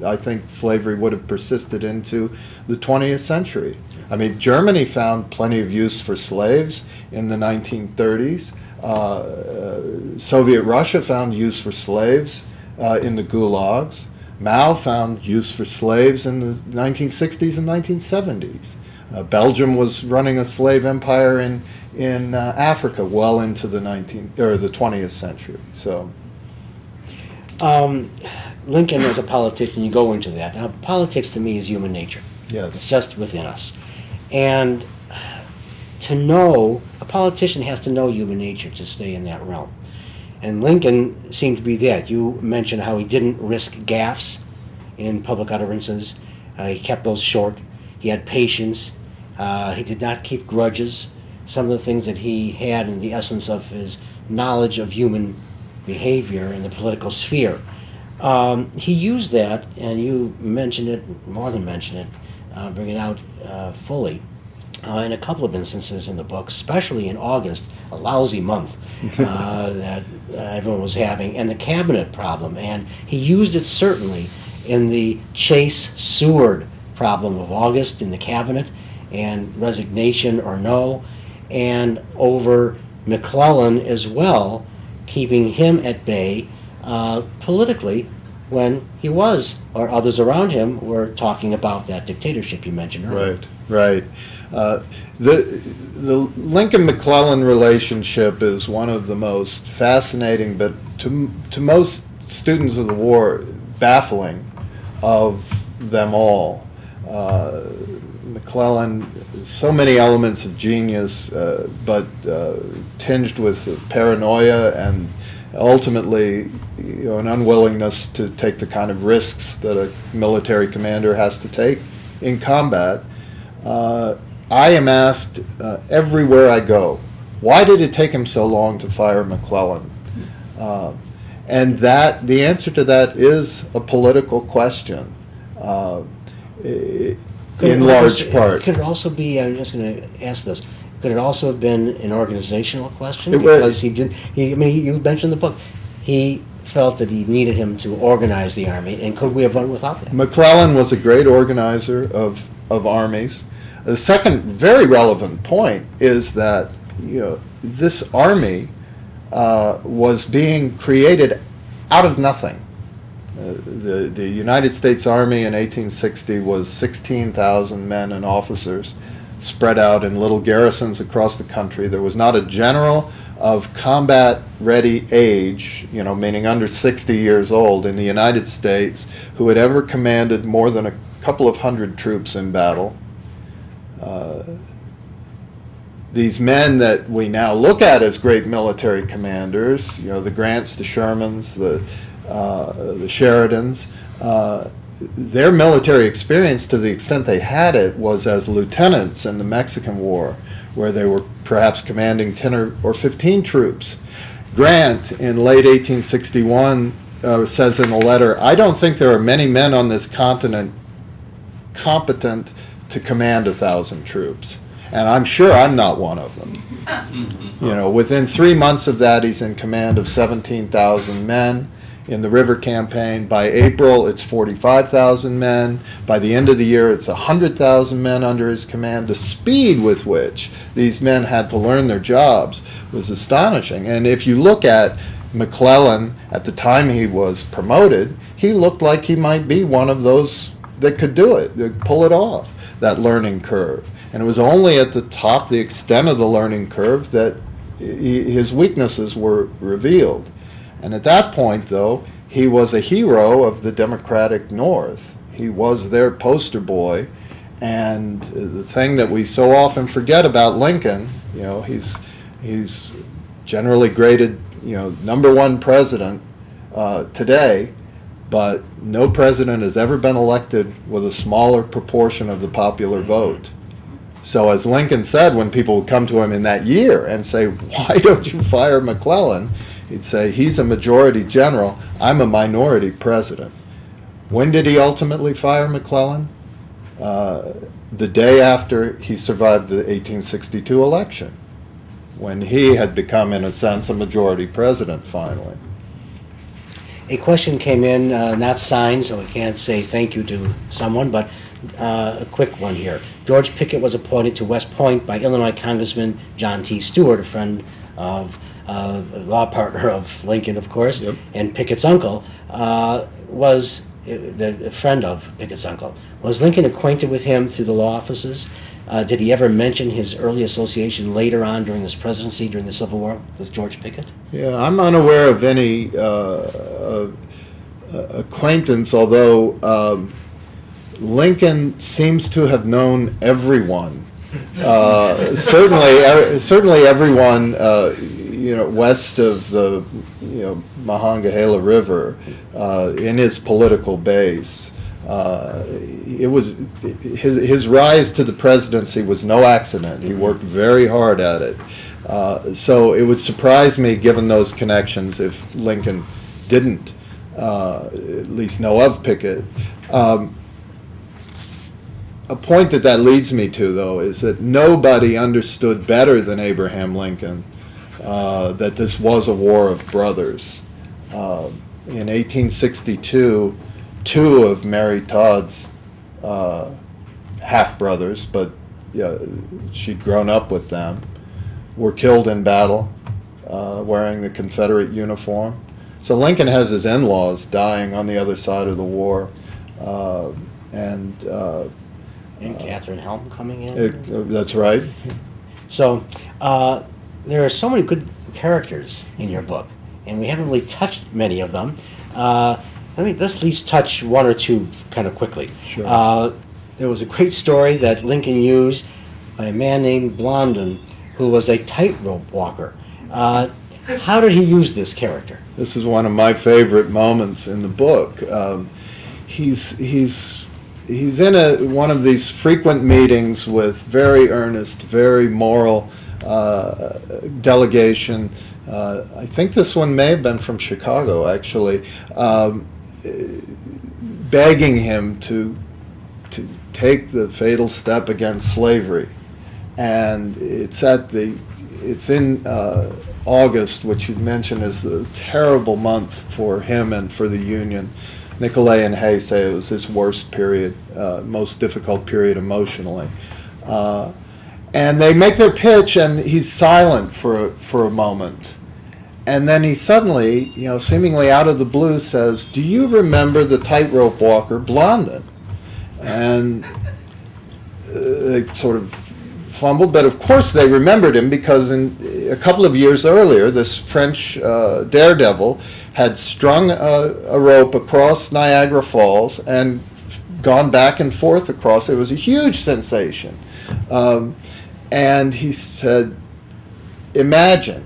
I think slavery would have persisted into the 20th century. I mean, Germany found plenty of use for slaves in the 1930s. Soviet Russia found use for slaves in the gulags. Mao found use for slaves in the 1960s and 1970s. Belgium was running a slave empire in Africa well into the 20th century. So, Lincoln as a politician, you go into that. Now, politics to me is human nature. yes. It's just within us. And to know, a politician has to know human nature to stay in that realm. And Lincoln seemed to be that. You mentioned how he didn't risk gaffes in public utterances. He kept those short. He had patience. He did not keep grudges. Some of the things that he had in the essence of his knowledge of human behavior in the political sphere. He used that, and you mentioned it, more than mentioned it, bring it out fully in a couple of instances in the book, especially in August, a lousy month that everyone was having, and the cabinet problem. And he used it certainly in the Chase-Seward problem of August in the cabinet, and resignation or no, and over McClellan as well, keeping him at bay politically when he was, or others around him were talking about that dictatorship you mentioned earlier. Right. The Lincoln-McClellan relationship is one of the most fascinating, but to most students of the war, baffling of them all. McClellan, so many elements of genius, but tinged with paranoia and ultimately, an unwillingness to take the kind of risks that a military commander has to take in combat. I am asked everywhere I go, why did it take him so long to fire McClellan? And the answer to that is a political question. In large part. Could it also be, I'm just going to ask this, could it also have been an organizational question? It Because you mentioned in the book, he felt that he needed him to organize the army, and could we have run without that? McClellan was a great organizer of armies. The second very relevant point is that this army was being created out of nothing. The United States Army in 1860 was 16,000 men and officers spread out in little garrisons across the country. There was not a general of combat-ready age, meaning under 60 years old in the United States, who had ever commanded more than a couple of hundred troops in battle. These men that we now look at as great military commanders, the Grants, the Shermans, the Sheridans, their military experience, to the extent they had it, was as lieutenants in the Mexican War, where they were perhaps commanding 10 or 15 troops. Grant, in late 1861, says in a letter, "I don't think there are many men on this continent competent to command 1,000 troops. And I'm sure I'm not one of them." Within 3 months of that, he's in command of 17,000 men. In the river campaign, by April, it's 45,000 men. By the end of the year, it's 100,000 men under his command. The speed with which these men had to learn their jobs was astonishing. And if you look at McClellan at the time he was promoted, he looked like he might be one of those that could do it, that pull it off, that learning curve. And it was only at the top, the extent of the learning curve, that his weaknesses were revealed. And at that point, though, he was a hero of the Democratic North. He was their poster boy. And the thing that we so often forget about Lincoln, he's generally graded, #1 president today, but no president has ever been elected with a smaller proportion of the popular vote. So as Lincoln said, when people would come to him in that year and say, "Why don't you fire McClellan?" he'd say, "He's a majority general, I'm a minority president." When did he ultimately fire McClellan? The day after he survived the 1862 election, when he had become, in a sense, a majority president finally. a question came in, not signed, so we can't say thank you to someone, but a quick one here. George Pickett was appointed to West Point by Illinois Congressman John T. Stewart, a friend of, a law partner of Lincoln, of course, Yep. and Pickett's uncle, was the friend of Pickett's uncle. Was Lincoln acquainted with him through the law offices? Did he ever mention his early association later on during his presidency, during the Civil War, with George Pickett? Yeah, I'm unaware of any acquaintance, although Lincoln seems to have known everyone. Certainly everyone, west of the, Monongahela River, in his political base. It was his rise to the presidency was no accident. He worked very hard at it. So it would surprise me, given those connections, if Lincoln didn't at least know of Pickett. A point that leads me to, though, is that nobody understood better than Abraham Lincoln that this was a war of brothers. In 1862, two of Mary Todd's half-brothers, but she'd grown up with them, were killed in battle wearing the Confederate uniform. So Lincoln has his in-laws dying on the other side of the war. And Catherine Helm coming in? That's right. So there are so many good characters in your book, and we haven't really touched many of them. Let's at least touch one or two kind of quickly. Sure. There was a great story that Lincoln used by a man named Blondin, who was a tightrope walker. How did he use this character? This is one of my favorite moments in the book. He's in one of these frequent meetings with very earnest, very moral delegation. I think this one may have been from Chicago, actually, begging him to take the fatal step against slavery. And it's in August, which you mentioned is the terrible month for him and for the Union. Nicolay and Hay say it was his worst period, most difficult period emotionally. And they make their pitch, and he's silent for a moment. And then he suddenly, seemingly out of the blue, says, "Do you remember the tightrope walker Blondin?" And they sort of fumbled, but of course they remembered him, because a couple of years earlier, this French daredevil had strung a rope across Niagara Falls and gone back and forth across. It was a huge sensation. And he said, imagine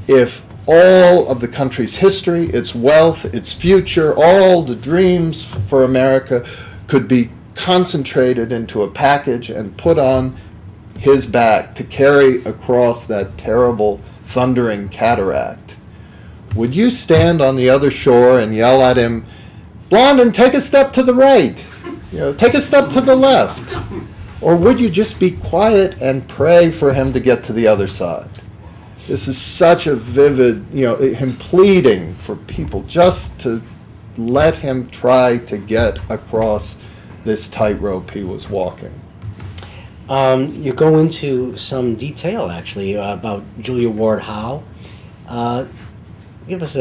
if all of the country's history, its wealth, its future, all the dreams for America could be concentrated into a package and put on his back to carry across that terrible, thundering cataract. Would you stand on the other shore and yell at him, "Blondin, take a step to the right, take a step to the left"? Or would you just be quiet and pray for him to get to the other side? This is such a vivid, him pleading for people just to let him try to get across this tightrope he was walking. You go into some detail, actually, about Julia Ward Howe. Give us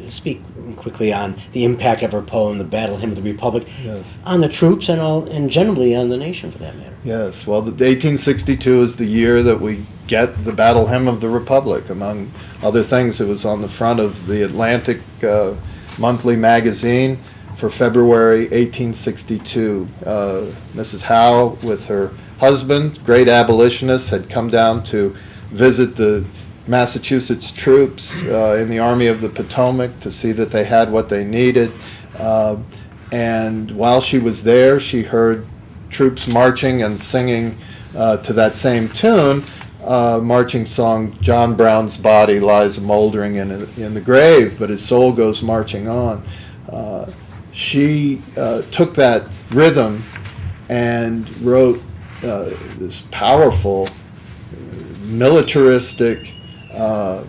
speak quickly on the impact of her poem, The Battle Hymn of the Republic, Yes. on the troops and generally on the nation, for that matter. Yes, well, the 1862 is the year that we get the Battle Hymn of the Republic. Among other things, it was on the front of the Atlantic monthly magazine for February 1862. Mrs. Howe, with her husband, great abolitionist, had come down to visit the Massachusetts troops in the Army of the Potomac to see that they had what they needed. And while she was there, she heard troops marching and singing to that same tune, marching song, "John Brown's body lies moldering in the grave, but his soul goes marching on." She took that rhythm and wrote this powerful, militaristic,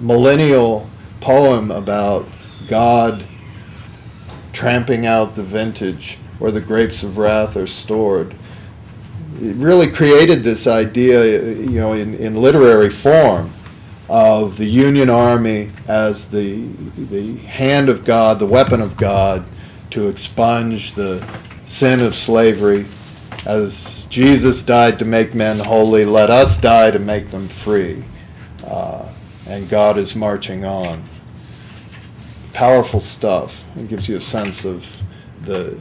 millennial poem about God tramping out the vintage, or the grapes of wrath are stored. It really created this idea, in literary form, of the Union Army as the hand of God, the weapon of God, to expunge the sin of slavery. As Jesus died to make men holy, let us die to make them free. And God is marching on. Powerful stuff. It gives you a sense of the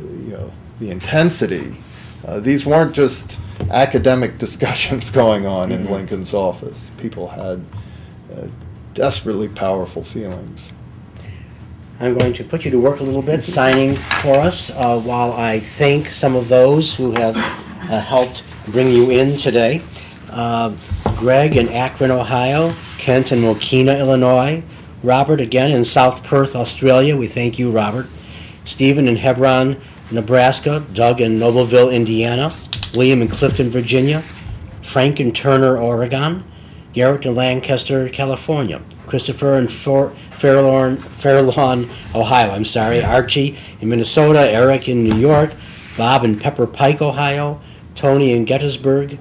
intensity. These weren't just academic discussions going on in Lincoln's office. People had desperately powerful feelings. I'm going to put you to work a little bit, signing for us, while I thank some of those who have helped bring you in today. Greg in Akron, Ohio, Kent in Mokina, Illinois, Robert again in South Perth, Australia. We thank you, Robert. Stephen in Hebron, Nebraska, Doug in Nobleville, Indiana, William in Clifton, Virginia, Frank in Turner, Oregon, Garrett in Lancaster, California, Christopher in Fairlawn, Ohio, Archie in Minnesota, Eric in New York, Bob in Pepper Pike, Ohio, Tony in Gettysburg,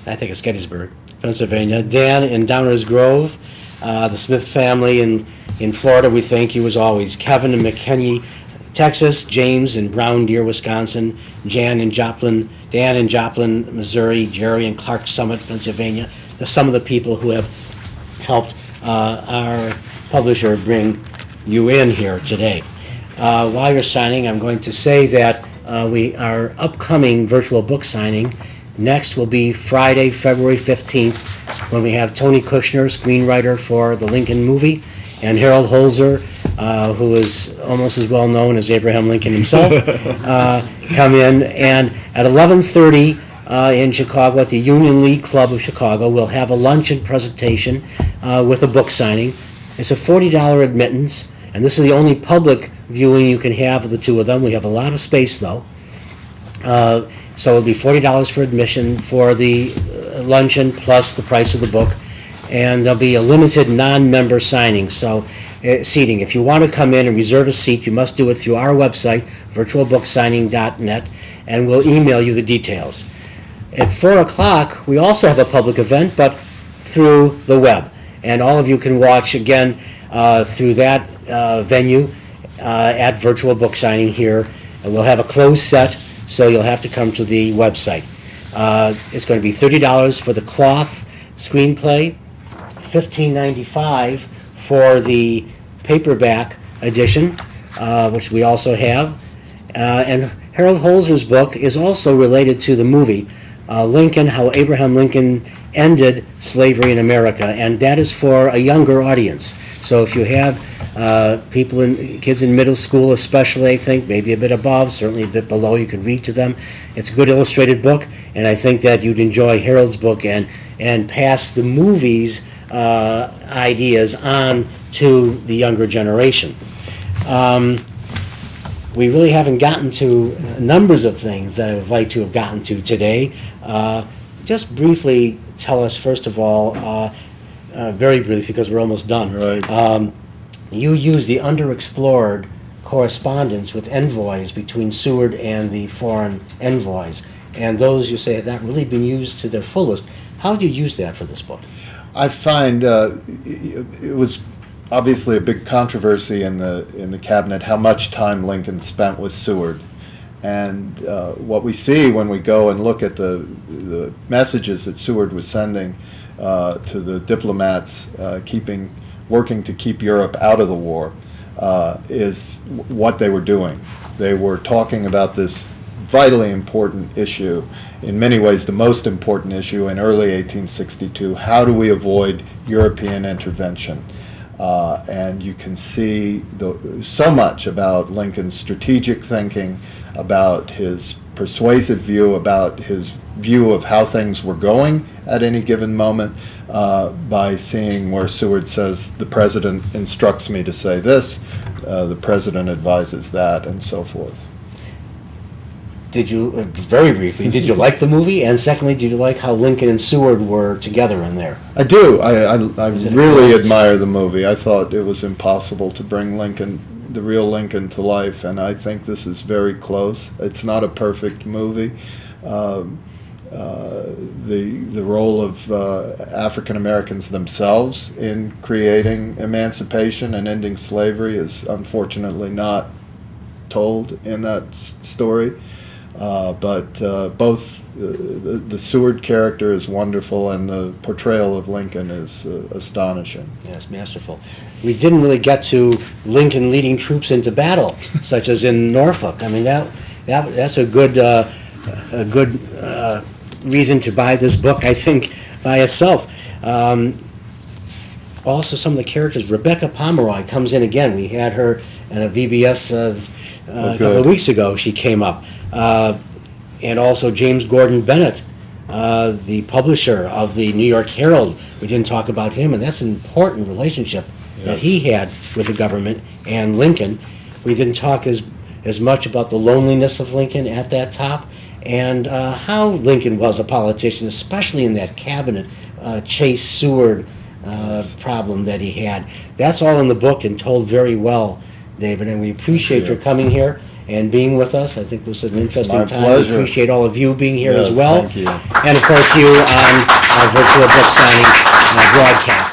Pennsylvania, Dan in Downers Grove, the Smith family in Florida, we thank you as always, Kevin in McKinney, Texas, James in Brown Deer, Wisconsin, Dan in Joplin, Missouri, Jerry in Clark Summit, Pennsylvania. Some of the people who have helped our publisher bring you in here today. While you're signing, I'm going to say that our upcoming virtual book signing next will be Friday, February 15th, when we have Tony Kushner, screenwriter for the Lincoln movie, and Harold Holzer, who is almost as well known as Abraham Lincoln himself, come in. And at 11:30 in Chicago at the Union League Club of Chicago, we'll have a luncheon presentation with a book signing. It's a $40 admittance, and this is the only public viewing you can have of the two of them. We have a lot of space, though. So it'll be $40 for admission for the luncheon plus the price of the book. And there'll be a limited non-member signing, so seating. If you want to come in and reserve a seat, you must do it through our website, virtualbooksigning.net, and we'll email you the details. At 4 o'clock, we also have a public event, but through the web. And all of you can watch, again, through that venue at Virtual Book Signing here. And we'll have a closed set, so you'll have to come to the website. It's going to be $30 for the cloth screenplay, $15.95 for the paperback edition, which we also have. And Harold Holzer's book is also related to the movie, Lincoln, How Abraham Lincoln Ended Slavery in America, and that is for a younger audience. So if you have kids in middle school especially, I think, maybe a bit above, certainly a bit below, you could read to them. It's a good illustrated book, and I think that you'd enjoy Harold's book and pass the movie's ideas on to the younger generation. We really haven't gotten to numbers of things that I would like to have gotten to today. Just briefly tell us, first of all, very briefly because we're almost done. Right. You use the underexplored correspondence with envoys between Seward and the foreign envoys, and those you say have not really been used to their fullest. How do you use that for this book? I find it was obviously a big controversy in the cabinet how much time Lincoln spent with Seward, and what we see when we go and look at the messages that Seward was sending to the diplomats, working to keep Europe out of the war, is what they were doing. They were talking about this vitally important issue, in many ways the most important issue in early 1862. How do we avoid European intervention? And you can see so much about Lincoln's strategic thinking, about his persuasive view, about his view of how things were going at any given moment, by seeing where Seward says, the president instructs me to say this, the president advises that, and so forth. Did you, very briefly, did you like the movie? And secondly, did you like how Lincoln and Seward were together in there? I do. I really admire the movie. I thought it was impossible to bring Lincoln the real Lincoln to life, and I think this is very close. It's not a perfect movie. The role of African Americans themselves in creating emancipation and ending slavery is unfortunately not told in that story. But both the Seward character is wonderful, and the portrayal of Lincoln is astonishing. Yes, masterful. We didn't really get to Lincoln leading troops into battle, such as in Norfolk. I mean, that's a good reason to buy this book, I think, by itself. Also, some of the characters. Rebecca Pomeroy comes in again. We had her in a VBS a couple of weeks ago. She came up. And also James Gordon Bennett, the publisher of the New York Herald. We didn't talk about him, and that's an important relationship that he had with the government and Lincoln. We didn't talk as much about the loneliness of Lincoln at that top, and how Lincoln was a politician, especially in that cabinet Chase Seward problem that he had. That's all in the book and told very well, David, and we appreciate your coming here and being with us. I think this was an interesting time. Pleasure. We appreciate all of you being here as well. Thank you. And of course you on our virtual book signing broadcast.